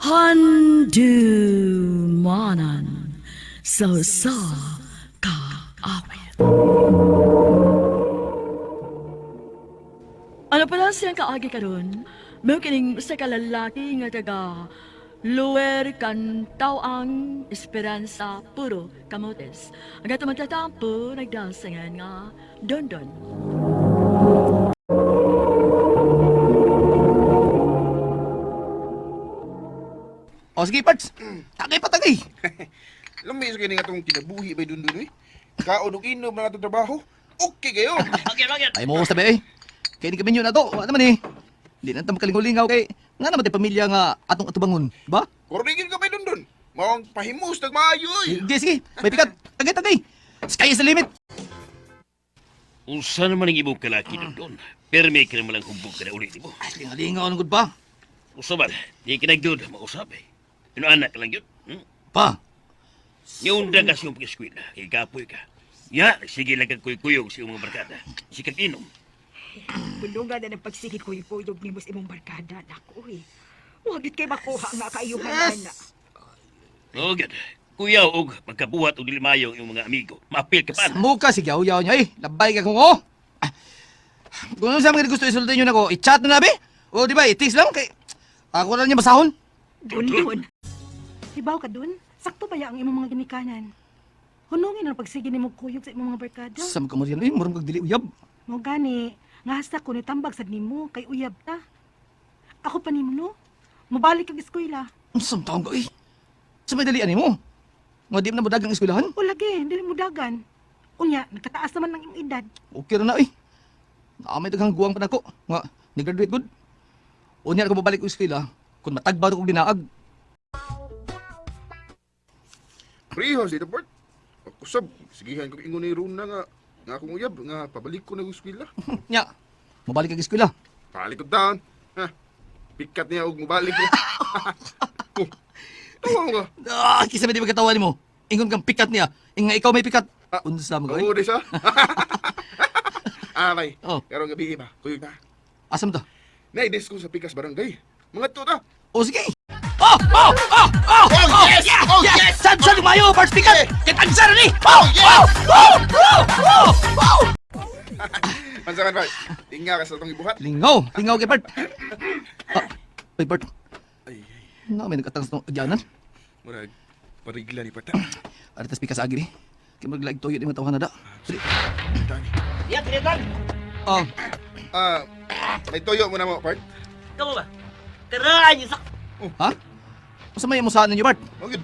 Handumanan sa kaawit. Ano pala siyang kaagi karon? May kining sa kalalaki nga taga Lower Cantawang Esperanza Puro Camotes. Ang ato magtatampo nagdasangan nga Dondon. O sige, Parts. Tagay pa tagay. Lamis kini nga itong kinabuhi ba dun dun eh. Kaon og inom na itong trabaho. Okay kayo. Ay mo sa eh. Kaya ni kami yun na to. Ano naman eh. Hindi na naman kalingaw-lingaw kay nga naman tayo pamilya nga atong atubangon. Ba? Kornigin ka ba dun dun? Mawang pahimus nagmaayo eh. Sige, sige. May pikat. Tagay, tagay. Sky is the limit. Unsa naman ang ibong kalaki doon? Pero may ka naman lang humbog ka na ulit mo. Ay, lingaw-lingaw ang good pa. Usa ba? Di ka nagdoon, mausap eh. Ano anak ka lang yun? Pa. Niunda ka siyong pag-eskwila, ikapoy ka. Ya, sige lang kang kuy-kuyog sa iyong mga barkada. Sikag inom. Bulungan na ng pagsigit ko yung kuyog ni Mus imong barkada, nako eh. Wagit kay makuha nga kaayuhan ana. O gad, kuyaw og magkabuhat o dilimayo ang iyong mga amigo. Maapil ka pa na. Muka si yaw-yaw niya eh. Labay ka kung oh. Kung ano sa mga gusto isultin nyo na ko, i-chat na nabi. O di ba, i-text lang kay... Ako na niya basahon. Dun. Hibaw ka dun? Sakto ba ya ang imong mga ginikanan? Hunungin ang pagsige nimo kuyog sa imong mga barkada. Sa mga kamarian, eh, murang kagdili uyab. Mo gani, nga hasta ko ni tambag sad nimo kay uyab ta. Ako pa nimo no. Mabalik kag eskwela. Ang taong ka eh. Sa may dalian mo. Nga di mo na madagang eskwelahan. O lagi, dili mo dagan. Unya, nagkataas naman ng imong edad. Okay na na eh. Naamay daghang guwang pa na ko. Nga, ni-graduate good. Unya ako babalik ko eskwela. Kung matagbaw ko dinaag. Prihos dito port. Ako sab, sigihan ko ingon ni Runa nga akong uyab nga pabalik ko na eskwela. Nya, mabalik kag eskwela. Balik ko down. Ha. Pikat niya og mabalik ko. Tawa mo ka. Kisa ba di magkatawa mo? Ingon kang pikat niya. Inga ikaw may pikat. Unsa mo Oo, ka? di sa. Aray. Oh. Karong gabi ba? Kuyog na. Asam to? Naides ko sa pikas barangay. Mga to ta. O sige. Oh, yes! yes! Oh, yes! Saan lumayo? Parts pikat! Kitagsa na ni! Mansa man ba? Tinga ka sa itong ibuhat. Lingaw! Lingaw kay Bart. Ay, Bart. Ay, May nagkatang sa itong agyanan. murag parigla ni Pata. Aritas pikas agi ni. Kaya maglaig toyo di mga tawhan na da. Sige. Tani. Ya, tinitan! Oh, May toyo mo na mo, Part. Kamu ba? Teraan niyo sa... ha? Masa may amusahan ninyo, Bart? Oh, good.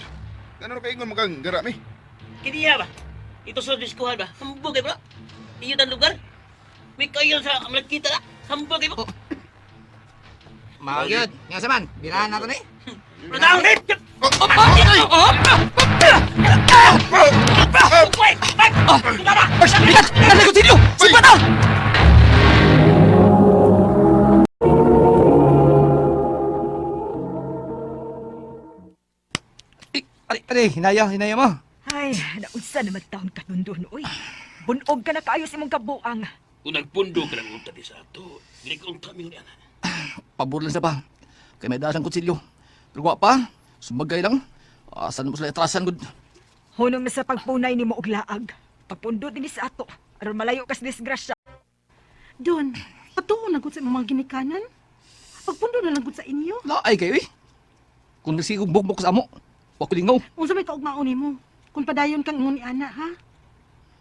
Ano ka ingon mo kang garami? Kiniya ba? Ito sa diskuhan ba? Hambog kayo bro? Iyo ang lugar? May kayo sa malagkita na? Hambog kayo bro? Magyod. Nga saman, binahan natin eh. Matang! Bart, bigat! Bigat ko tinyo! Sumpa na! Hinaya mo. Ay, naunsa naman taon ka nun doon, uy. Bunog ka na kaayos imong kabuang. Kung nagpundo ka ng unta di sa ato, hindi ka unta ming yan. Pabor lang siya pa. Kaya may dasang kutsilyo. Pero gwa pa, sumagay lang. Asan mo sila atrasan, good. Hunong na sa pagpunay ni mo og laag. Papundo din sa ato. Aron malayo kas disgrasya. Doon, patuon na gud sa imong mga ginikanan. Pagpundo na lang gud sa inyo. Laay kayo eh. Kung nagsigong bukbok sa amo, wako lingaw. Unsa may kaugmaon nimo? Kung padayon kang ingon ni ana, ha?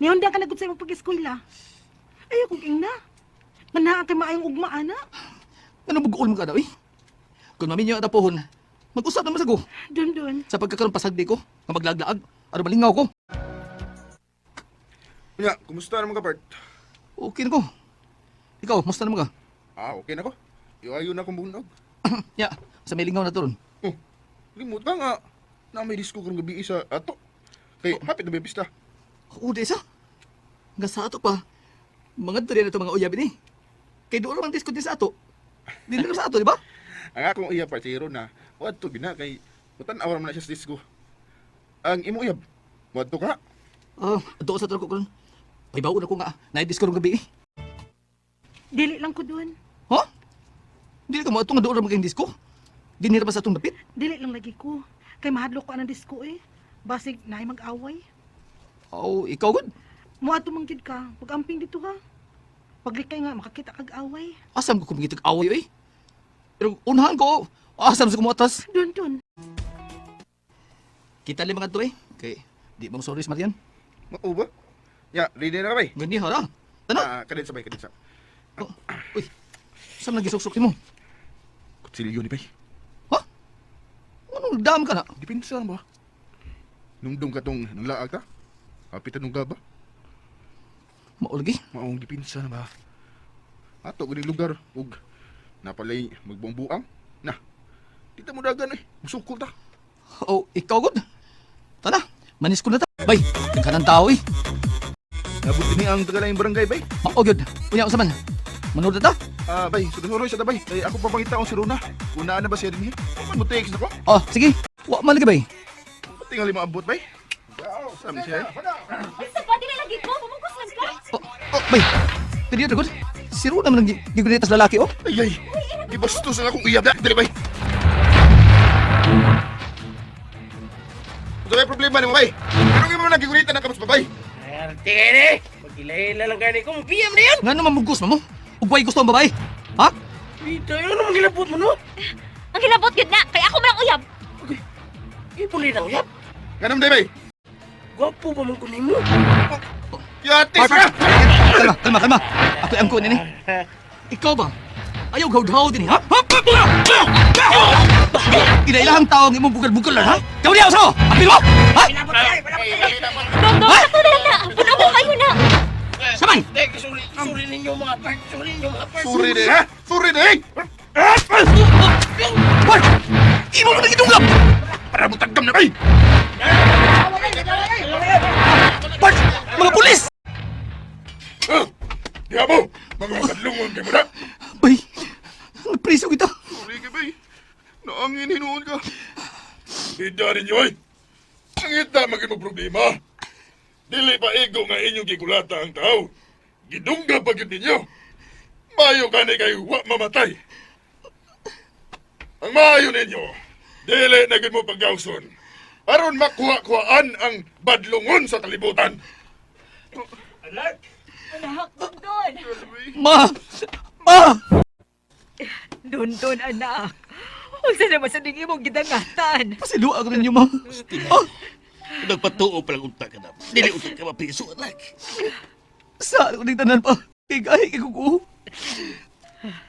Nihonda ka na gud sa imong pag-eskwela. Ayaw kong ingna. Manaa kay maayong ugma, ana. Ano bugol mo ka daw eh? Kung maminyo at apohon, mag-usap naman sa ko. Doon. Sa pagkakaroon pasagdi ko, nga maglaglaag, ano malingaw ko. Nga, kumusta naman ka, Part? Okay na ko. Ikaw, musta naman ka? Okay na ko. Iwayo na akong bunog. Ya, sa may lingaw na to ron. Oh, limot ba nga na may disco karong gabi sa ato. Kay, hapit na may pista. Oo, desa. Nga sa ato pa, mga dali na ito mga uyabin eh. Kay doon naman disco din sa ato. Di na sa ato, di ba? Ang akong uyab, Part, hero na, wad to gina, kay, mutan-awar mo na siya sa disco. Ang imo uyab, wad to ka. Doon sa truko ko ron. Paibaon ako nga, naidisco ron gabi eh. Dili lang ko doon. Ha? Hindi ka mo, itong doon naman kayong disco. Dinira ba sa atong dapit? Dili lang lagi ko. Kay mahadlok ko ang disko eh. Basig na mag-away. Oh, ikaw gud. Muadto man gid ka. Pag-amping dito ha. Paglikay nga makakita kag away. Asam ko kumigitag away, eh. Pero unahan ko, asam sa kumuatas. Don. Kita lima nga to, eh. Kay, di ba mo sorry, Marian? Mao ba? Ya, ready na ka bay? Gandi ha, Tana? Kadit sa bay, kadit sa. Oh, uy, saan nagisok-sok mo? Kutsilyo ni bay. Ha? Anong dam ka na? Dipinsa ba? Nungdong ka tong nanglaag ta? Kapitan nung gaba? Maulagi? Maong dipinsa na ba? Ato ganing lugar ug napalay magbuang-buang. Na. Kita mo dagan eh. Musukol ta. Oh, ikaw gud. Tana, manis ko na ta. Bay, nagkanang tao, eh. Nabot ni ang tagalayang barangay bay. Oh, good. Punya ko saman. Manood na ta? Bay, sunusuroy sa tabay. Kay ako papangita akong si Runa. Kung naa na ba siya din eh. Kung mo text ako. Oh, sige. Wa man lagi, bay. Tingali mo abot bay. Sami siya eh. Sa pati na lagi ko, pamungkos lang ka. Oh, bay. Pwede yun, Ragod. Si Runa man ang gigunitas lalaki, oh. Ay. Gibastos na akong uyab na. Dali bay. Ito may problema ni mo bay. Pero mo nagigunitan ng kamas babay. Arte ka ni! Pag-ilahila lang gani ko, mapiyam na yan! Nga naman mugos mo. Ugway gusto ang babae. Ha? Ito, ano naman gilabot mo, no? Ang hilabot yun na, kaya ako malang uyab. Ipuli na uyap. Ganam day bay. Gwapo pa man kunin mo. Yatis ka! Kalma. Ako ang kunin, eh. Ikaw ba? Ayaw gaw-gaw din, eh, ha? Inailahang tao ang imong bukal-bukal lang, ha? Ikaw niya, uso! Apil mo! Ha? Dondon, sakto na lang na. Puno mo kayo na. Samay! Suri ninyo mga part. Suri ninyo mga part. Suri din ha? Suri din! Hoy! Imo mo nagidunggam! Para mo tagam na bay! Hoy! Mga pulis! Diya mo! Mga kadlungon kayo mo na! Bay, nagpriso kita. Suri ka bay! Naangin hinuon ka! Hida ninyo ay! Ang hita maging mo problema! Dili pa ego nga inyong gikulata ang tao! Gidungga pa yun ninyo! Mayo ka na kayo wa mamatay! Ang maayo ninyo, dili na gid mo paggawson aron makuha-kuhaan ang badlungon sa kalibutan! Anak, Dondon. Ma! Don, anak. Unsa naman sa dingi mong gidangatan? Pasilua ko ninyo, ma. Ah, Nagpatuo pa lang unta ka na. Dili unta ka mapriso, anak. saan ko nagtanan pa? Kay gahi kay kuko.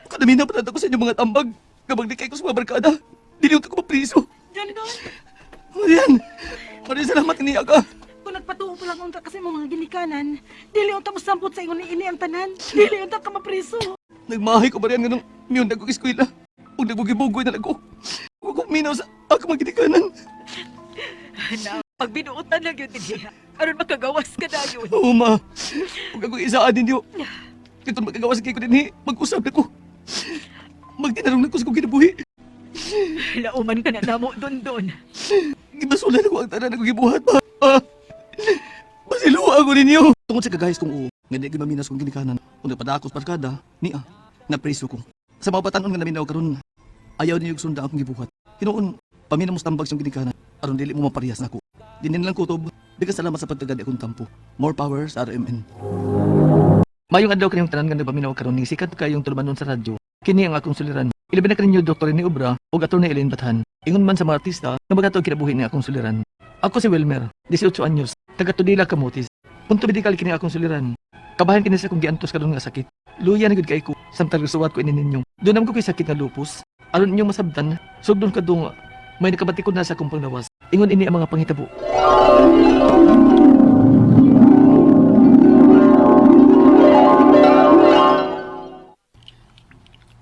Kadamina pa nato ko sa inyong mga tambag. Kabang di kayo ko sa mga barkada. Dili ko mapriso. Dondon, Marian! Marian, salamat niya ka. kung nagpatuo pa lang unta kasi mga ginikanan, dili unta mo sampot sa ingon ni ini ang tanan. Dili unta ka mapriso. Nagmahay ko, Marian, nga nung miyon na ko eskwela. Huwag nagbugi-bugoy na ako. Huwag ko minaw sa ako magkitikanan. Anak, pag binuutan lang yun din aron makagawas ka na yun. Oo, ma. Huwag ako isaan ninyo. Kaya magkagawas kayo ko din, mag-usap na ko. Magtinarong na ko sa kong kinabuhi. Lauman ka na namo, Dondon. Gibasulan ako ang tanan na kong gibuhat, ma. Ah, Basiluwa ako ninyo. Tungkol sa kagahis kong uo, nga di maminas kong ginikanan. Kung napadakos parkada, niya, napreso ko. Sa mga batanon nga naminaw karon, ayaw niyo sunda akong gibuhat. Hinoon, paminamos tambag siyang ginikanan, aron dili mo maparehas nako. Dinin lang kutob, bigas salamat sa pagtagad akong tampo. More power sa RMN. Mayong adlaw kanyang tanan nga nagpaminaw karon ning sikat kayong tulumanon sa radyo. Kini ang akong suliran. Ilabi na kaninyo Dr. ni Obra ug ato ni Elaine Bathan. Ingon man sa mga artista nga magato kinabuhi ni akong suliran. Ako si Wilmer, 18 anyos, taga Tudela, Camotes. Punto medikal kini akong suliran. Kabahan kini sa kong giantos karon nga sakit. Luya na gud kay ko, samtang gusuwat ko ini ninyo. Dunam ko kay sakit nga lupus. Aron inyong masabtan, sugdon kadung may nakabatikod na sa akong panglawas. Ingon ini ang mga panghitabo.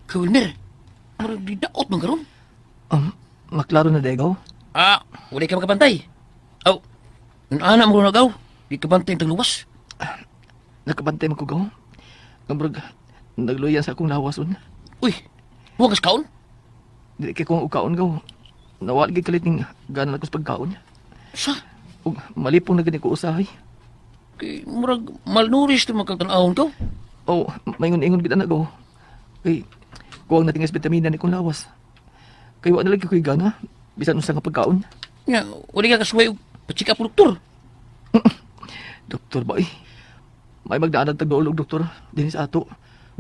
Kulner, marag di daot man karon. Maklaro na degaw. Wala ka makabantay. Aw, anak mo nagaw. Di ka bantay ang luwas. Nakabantay man ko gaw. Kambrag nagluya sa akong lawason. Uy, huwag kas kaon. Dili kay kong ukaon gaw. Nawal gid kalit ning gana ko sa pagkaon. Sa? Ug malipong na gani ko usahay. Kay murag malnourished man kang tan-awon ka. Oh, maingon-ingon gid anak ko. Kay kuwang nating vitamina ni kong lawas. Kaya wala lagi ko'y gana. Bisan unsa nga pagkaon. Nga, wala ka kasuway og pa-check up doktor. Doktor ba eh? May magdaanan tagdoolog, doktor. Din sa ato.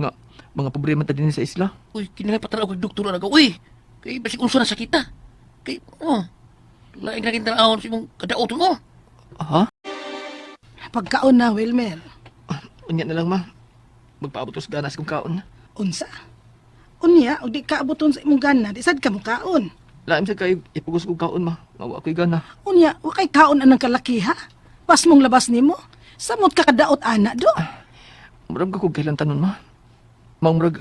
Nga, mga problema ta din sa isla. Uy, kinangay patalaw kag doktor na uy. Kay basig unsa na sakita. Kay laing na kinalaon sa imong kadaoton mo. Ha? Pagkaon na, Wilmer. Unya na lang, ma. Magpaabot ko sa ganas kong kaon. Unsa? Unya, o di kaaboton sa imong gana, di sad ka mo kaon. Laim sa kayo, ipugos kong kaon, ma. Ngawa ko'y gana. Unya, wakay kaon anang kalakiha. Pas mong labas nimo. Samot ka kadaot ana do. Murag ka kong kailan tanon, ma. Murag,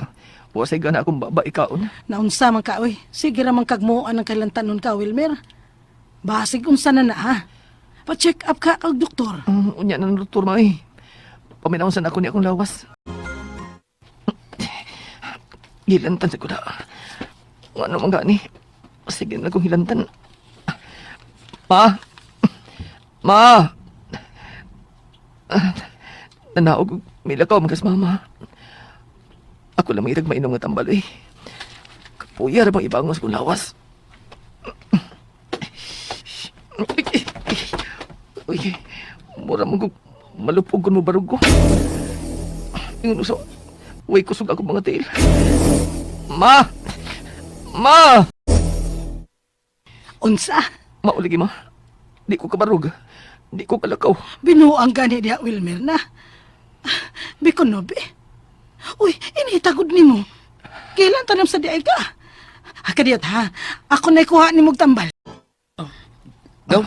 wasay gana akong baba ikaon. Naunsa man ka, oy. Sige ramang kagmuan ang kalantanon ka, Wilmer. Basig unsa na na, ha? Pa-check up ka kag doktor. Unya na ng doktor, ma eh. Paminaon sa ako niya akong lawas. Hilantan sa kuda. Ano man gani? Sige na akong hilantan. Ma! Ma! Nanaog, may lakaw magas mama. Ako lang may mainom nga tambal eh. Kapuyar bang ibangos kong lawas. Uy, mura mo malupog ko mo barug ko. Yung so, way kusog ako mga tail. Ma! Ma! Unsa? Mauligi ma. Di ko kabarog. Di ko kalakaw. Binuang gani diha, Wilmer na. Bikon no, be. Uy, initagod nimo. Kailan tanam sa diay ka? Kadiyot ha, ako na'y kuha ni mong tambal. Gaw,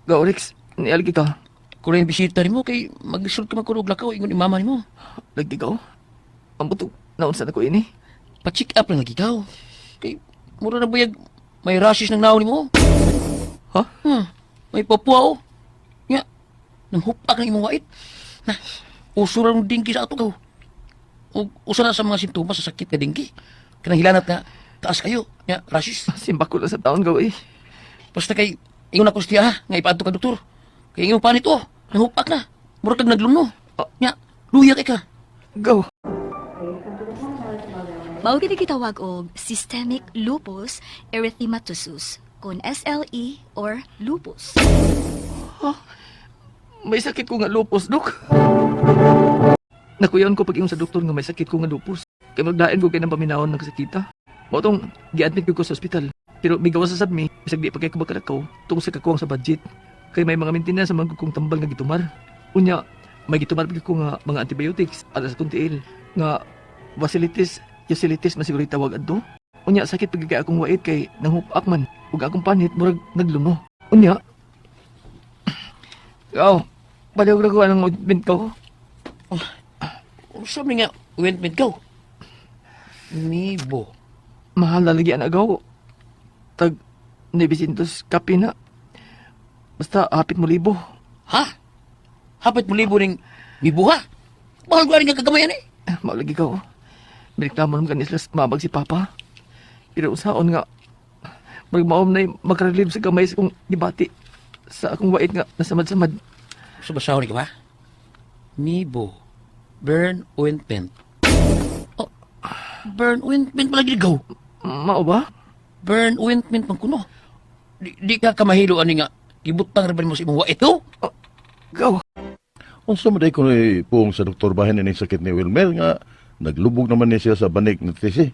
Gaw, Rex. Nialgi ka. kung yung bisita nimo kay mag-isod ka magkurog lakaw ingon imama nimo. Lagi ka. Ang buto. Naunsan ako ini. Pa-check up lang lagi ikaw. Kay mura na buyag may rashes ng naon nimo. Ha? May papua oh. Nga, nang hupak ng imong wait. Na, uso lang ng dingki sa ato gaw. Usa na sa mga simptomas sa sakit ka dingki. Kanang hilanat nga, taas kayo. Nga, rashes. Simba ko lang sa taon gaw eh. Basta kay, ingon ako siya ha, nga ipaadto ka doktor. Kay ingon pa nito, nahupak na. Mura kag nagluno. Nga, luya kay ka. Gaw. Mao gid gitawag og systemic lupus erythematosus kon SLE or lupus. May sakit ko nga lupus, Dok. Nakuyaon ko pag ingon sa doktor nga may sakit ko nga lupus. Kaya magdain ko kayo ng paminahon ng kasakita. Motong, gi-admit ko sa ospital. Pero may gawa sa sadmi, bisag di pa kayo kabakalakaw, tungkol sa kakuwang sa budget. Kaya may mga maintenance sa mga kong tambal nga gitumar. Unya, may gitumar pa ko nga mga antibiotics, alas kong tiil, nga vasilitis, yosilitis masiguro tawag adto. Unya, sakit pagkakay akong wait kay nanghupak man. Ug akong panit, murag nagluno. Unya, baliw ko ng ointment ko. Sabi nga, ointment ka. Mibo. Mahal na lagi ang agaw. Tag 900 kapi na. Basta hapit mo libo. Ha? Hapit mo libo ning mibo ha? Mahal ko nga kagamayan eh. Maulagi ka. Biniklamo naman kanis las mabag si Papa. Pero usaon nga, magmaom na makarelieve sa gamay sa kong dibati. Sa akong wait nga, nasamad-samad. So basahon ka ba? Mibo. Burn ointment. Oh, burn ointment pala gigaw. Mao ba? Burn ointment man kuno. Di ka kamahilo ani nga gibutang ra ba mo sa imong wait ko? Gaw. Unsa man day kuno puong sa doktor bahin ini sakit ni Wilmer nga naglubog naman niya siya sa banig ng tisi.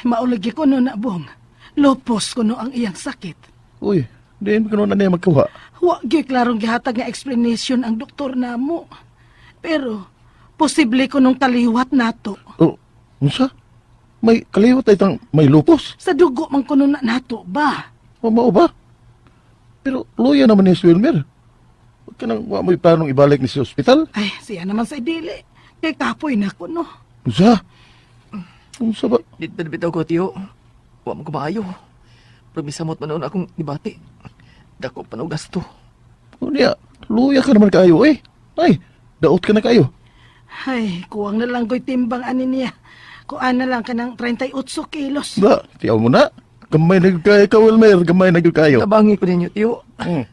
Maulagi ko no na, Bong. Lupus ko no ang iyang sakit. Uy, diin kuno na niya magkuha. Wa gyud klarong gihatag nga explanation ang doktor namo. Pero posible ko nung taliwat nato. Oh, unsa? May kaliwat ay tang may lupus. Sa dugo man kuno na nato ba? O mao ba? Pero luya naman ni si Wilmer. Huwag ka nang wa mo'y planong ibalik ni sa ospital. Ay, siya naman sa dili. Kay kapoy na ko no. Unsa? Unsa ba? Bitaw ko, tiyo. Huwag mo kumaayo. Promisamot man noon akong dibati. Dako pa na gasto. O niya, luya ka naman kayo eh. Ay, daot ka na kayo. Ay, kuwang na lang ko'y timbang ani niya. Kuan na lang ka ng 38 kilos. Ba, tiyaw mo na. Gamay na gyud kayo ka, Wilmer. Gamay na gyud kayo. Tabangi ko ninyo, tiyo. Hmm.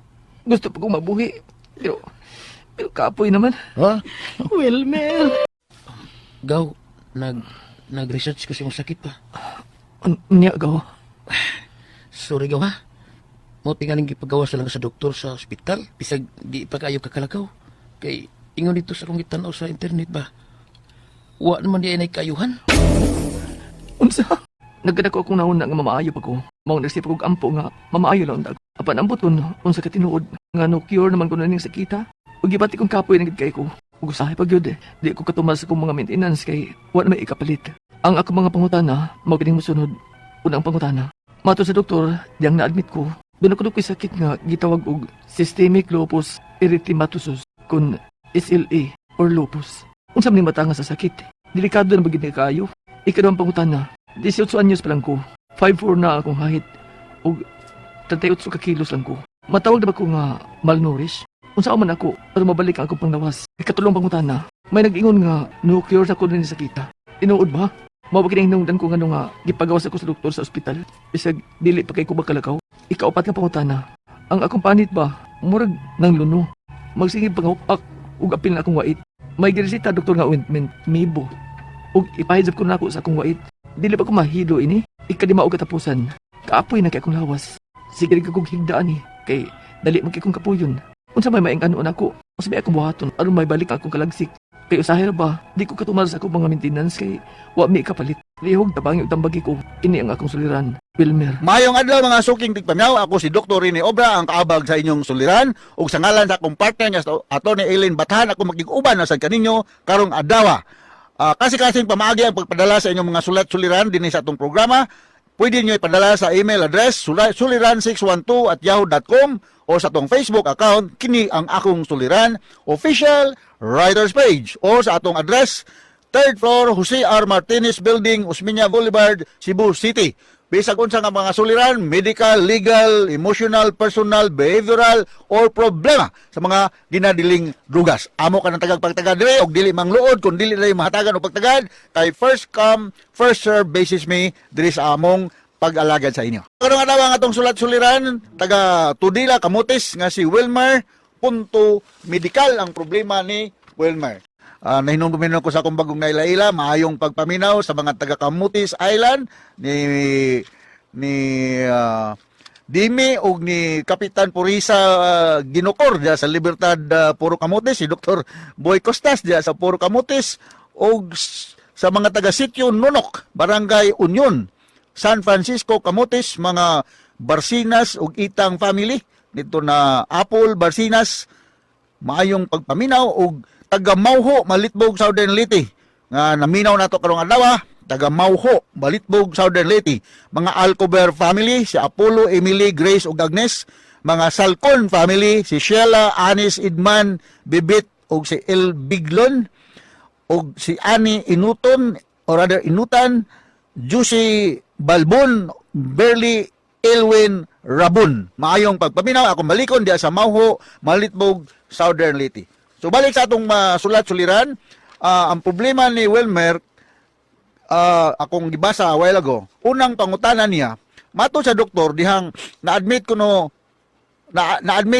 Gusto pa kong mabuhi. Pero kapoy naman. Ha? Wilmer. Gaw, nag-research ko sa imong sakit pa. Niya, gaw. Sorry gaw ha. Mo tingaling gipagawas lang sa doktor sa ospital. Bisag di pa kayo kakalakaw. Kay ingon dito sa akong gitanaw sa internet ba. Wa naman di ay kayuhan. Unsa? Nagkadako akong nauna nga mamaayo pa ko. Mao nagsip kog ampo nga mamaayo lang dag. Apan ambot kun unsa ka tinuod nga no cure naman ko na ning sakita. Ug gibati kong kapoy nang kay ko. Ug usahay pa gyud di ko katumas sa kong mga maintenance kay wa na may ikapalit. Ang ako mga pangutana mao kining mosunod. Unang pangutana. Mato sa doktor, diyang na-admit ko. Doon ako ko'y sakit nga gitawag og systemic lupus erythematosus kun SLE or lupus. Unsa man ning matanga sa sakit? Delikado na bagid ni kaayo. Ikaduhang pangutana. 18 anyos pa lang ko. 5'4" na akong height. Og 38 ka kilos lang ko. Matawag na ba ko nga malnourished? Unsa man ako para mabalik ang akong panglawas? Ikatulong pangutana. May nag-ingon nga no cure sa ko rin sakita. Tinuod ba? Mao ba kinahingdan ko nga gipagawas ako sa doktor sa ospital? Bisag dili pa kay ko makalakaw. Ikaupat nga pangutana. Ang akong panit ba murag nang luno. Magsingib pangupak ug apil na akong wait. May giresita doktor nga ointment Mibo. Ug ipahidap ko nako sa akong wait. Dili pa ko mahilo ini. Ikadima og katapusan. Kaapoy na kay akong lawas. Sige rin kong higdaan ni. Kay dali man kay kong kapuyon. Unsa may maingano nako? Usa may akong buhaton aron may balik akong kalagsik. Kay usahay ra ba, di ko katumal sa akong mga maintenance kay wa mi kapalit. Lihog tabangi ug tambagi ko. Ini ang akong suliran, Wilmer. Mayong adlaw mga suking tigpamyaw, ako si Dr. Rene Obra, ang kaabag sa inyong suliran. Ug sa ngalan sa akong partner nga ato ni Eileen Batahan, ako magig-uban na sa kaninyo karong adlaw. Kasi-kasing pamaagi ang pagpadala sa inyong mga sulat-suliran din sa atong programa. Pwede nyo ipadala sa email address suliran612@yahoo.com o sa atong Facebook account, kini ang akong suliran, official writers page, o sa atong address, 3rd floor, Jose R. Martinez Building, Osmeña Boulevard, Cebu City. Bisag unsa nga mga suliran, medical, legal, emotional, personal, behavioral, or problema sa mga ginadiling drugas. Amo ka ng tagag-pagtagad dire, og dili mangluod, kung dili na mahatagan o pagtagad, kay first come, first serve basis me, diri sa among pag-alagad sa inyo. Karong adlaw ang atong sulat-suliran, taga Tudila, Camotes, nga si Wilmer, punto medical ang problema ni Wilmer. Nahinumduminon ko sa akong bagong naila-ila, maayong pagpaminaw sa mga taga Camotes Island ni Dimi og ni Kapitan Purisa Ginocor diya sa Libertad Puro Camotes, si Dr. Boy Costas diya sa Puro Camotes, og sa mga taga Sitio Nonok, Barangay Union, San Francisco Camotes, mga Barsinas ug Itang family dito na Apple Barsinas, maayong pagpaminaw og taga Mauho, Malitbog, Southern Leyte. Nga naminaw nato karong adlaw, taga Mauho, Malitbog, Southern Leyte. Mga Alcover family, si Apollo, Emily, Grace ug Agnes. Mga Salcon family, si Sheila, Anis, Idman, Bibit ug si El Biglon ug si Ani Inuton or rather Inutan, Juicy Balbon, Berly Elwin Rabun. Maayong pagpaminaw, akong balikon diya sa Mauho, Malitbog, Southern Leyte. So balik sa atong sulat-suliran, ang problema ni Wilmer, akong gibasa a while ago, unang pangutana niya, mato sa doktor, dihang na-admit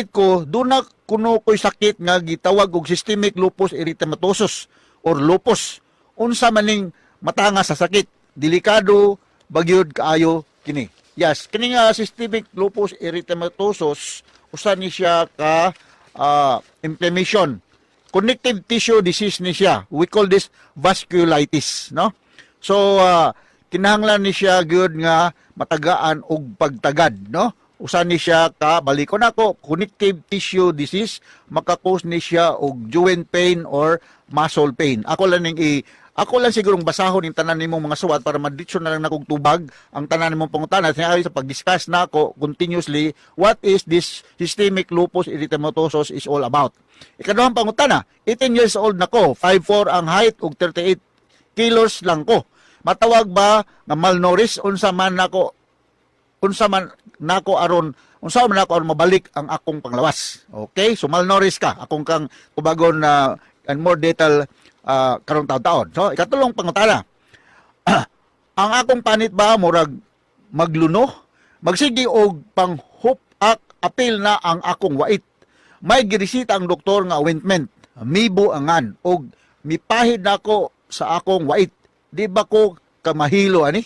ko doon na kuno ko'y sakit nga gitawag og systemic lupus erythematosus or lupus. Unsa maning matanga sa sakit, delikado, bagyod kaayo kini. Yes, kini nga systemic lupus erythematosus, usa ni siya ka inflammation. Connective tissue disease ni siya. We call this vasculitis, no? So kinahanglan ni siya gyud nga matagaan og pagtagad, no? Usa ni siya ka balikon ako connective tissue disease, maka-cause ni siya og joint pain or muscle pain. Ako lang sigurong basahon yung tanan nimong mga suwat para maditsyon na lang na kong tubag ang tanan nimong pangutana. Sa pag-discuss na ako continuously what is this systemic lupus erythematosus is all about. Ikaduhang pangutana, 18 years old na ko, 5'4" ang height ug 38 kilos lang ko. Matawag ba nga malnourished unsa man nako aron mabalik ang akong panglawas. Okay? So malnourished ka. Akong kang tubagon na and more detail karong taon-taon. So, ikatulong pangutana. Ang akong panit ba murag magluno? Magsigi og panghupak apil na ang akong wait. May girisita ang doktor nga ointment, Mibo angan, og mipahid nako sa akong wait. Di ba ko kamahilo ani?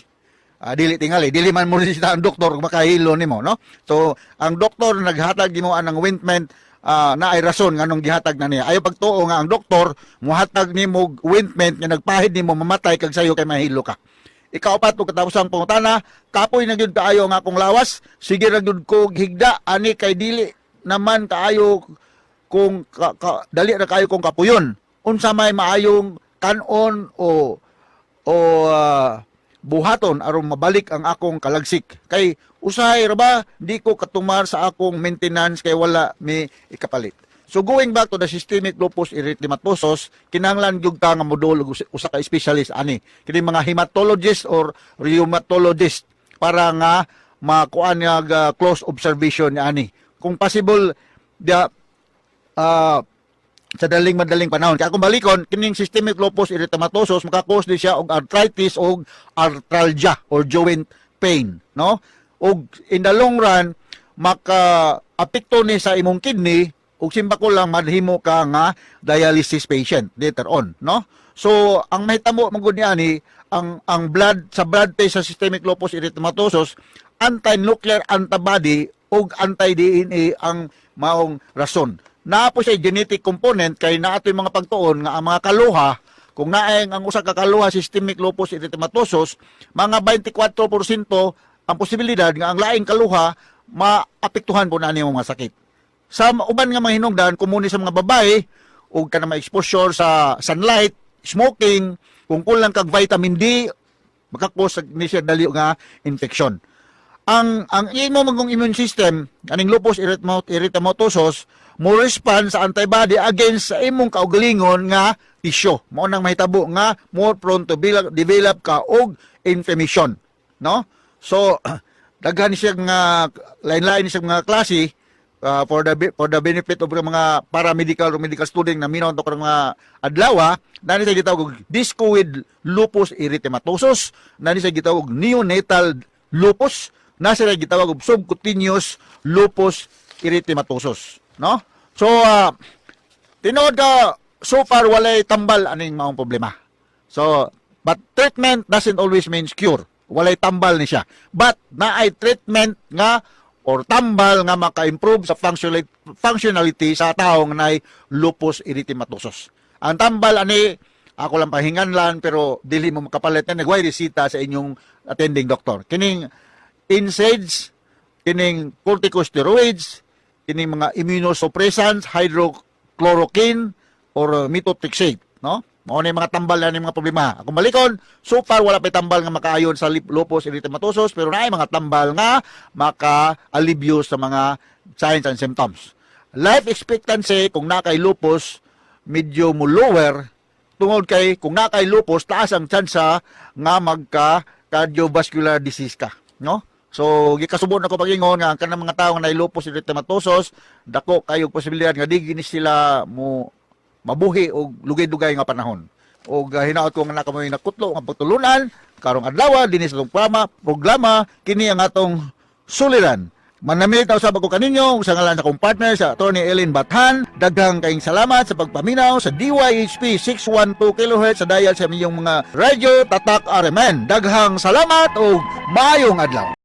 dili tingali, dili man mo resita ang doktor makahilo nimo, no? So ang doktor naghatag nimo ang ointment na ay rason nganong gihatag na niya. Ayo pagtuo nga ang doktor muhatag nimo ointment nga nagpahid nimo mamatay kag sayo kay mahilo ka. Ikaapat ug katapos ang pangutana, kapoy na gyud kaayo nga akong lawas, sige ra gyud ko higda ani kay dili naman kaayo kung dali ra kaayo kong kapuyon. Unsa may maayong kanon o buhaton aron mabalik ang akong kalagsik. Kay usahay ra ba di ko katumar sa akong maintenance kay wala mi ikapalit. So going back to the systemic lupus erythematosus, kinahanglan gyud ka nga modul usa ka specialist ani, kini mga hematologist or rheumatologist para nga makuan nga close observation ni ani. Kung possible sa madaling panahon. Kaya kung balikon, kining systemic lupus erythematosus makakause din siya og arthritis og arthralgia or joint pain, no? Og in the long run maka-apekto ni sa imong kidney ug simba ko lang madhimo ka nga dialysis patient later on, no? So ang mahitabo magud niani ang blood sa blood test sa systemic lupus erythematosus, anti-nuclear antibody ug anti-DNA ang maong rason. Naa po siya genetic component kay naa atoy mga pagtuon nga ang mga kaluha kung naeng ang usa ka kaluha systemic lupus erythematosus, mga 24% ang posibilidad nga ang laing kaluha maapektuhan po na nimo mga sakit. Sa uban nga mga hinungdan, komune sa mga babae, o ka na ma-exposure sa sunlight, smoking, kung kulang kag vitamin D, makakos ni siya dali nga infection. Ang imo magong immune system, aning lupus erythematosus, mo respond sa antibody against sa imong kaugalingon nga tissue. Mao nang mahitabo nga more prone to develop ka og inflammation, no? So daghan siya nga lain-lain siya nga klase. For the benefit of mga paramedical or medical student na minaw to mga adlaw, nani sa gitawag discoid lupus erythematosus, nani sa gitawag neonatal lupus, na sa gitawag subcutaneous lupus erythematosus, no? So tinuod ka so far walay tambal aning maong problema. So but treatment doesn't always mean cure. Walay tambal ni siya. But naay treatment nga or tambal nga maka-improve sa functionality sa taong na lupus erythematosus. Ang tambal ani ako lang pahinganlan pero dili mo makapalit na nagway resita sa inyong attending doctor. Kining NSAIDs, kining corticosteroids, kining mga immunosuppressants, hydrochloroquine or methotrexate, no? Mao ni mga tambal na ni mga problema. Akong balikon, so far wala pa tambal nga makaayon sa lupus erythematosus pero naay mga tambal nga maka-alibyo sa mga signs and symptoms. Life expectancy kung nakay lupus medyo mo lower tungod kay kung nakay lupus taas ang tsansa nga magka cardiovascular disease ka, no? So gikasubon ako pagingon nga ang kanang mga tawo nga naay lupus erythematosus dako kayo posibilidad nga di gini sila mo mabuhi og lugay-dugay nga panahon. Og hinaot ko nga nakamoy nakutlo nga pagtulunan karong adlaw dinhi sa itong programa kini ang atong suliran. Manamilit na usab ako kaninyo sa ngalan sa akong partner sa Attorney Ellen Bathan. Daghang kaayong salamat sa pagpaminaw sa DYHP 612 kHz sa dial sa inyong mga radio tatak RMN. Daghang salamat og maayong adlaw.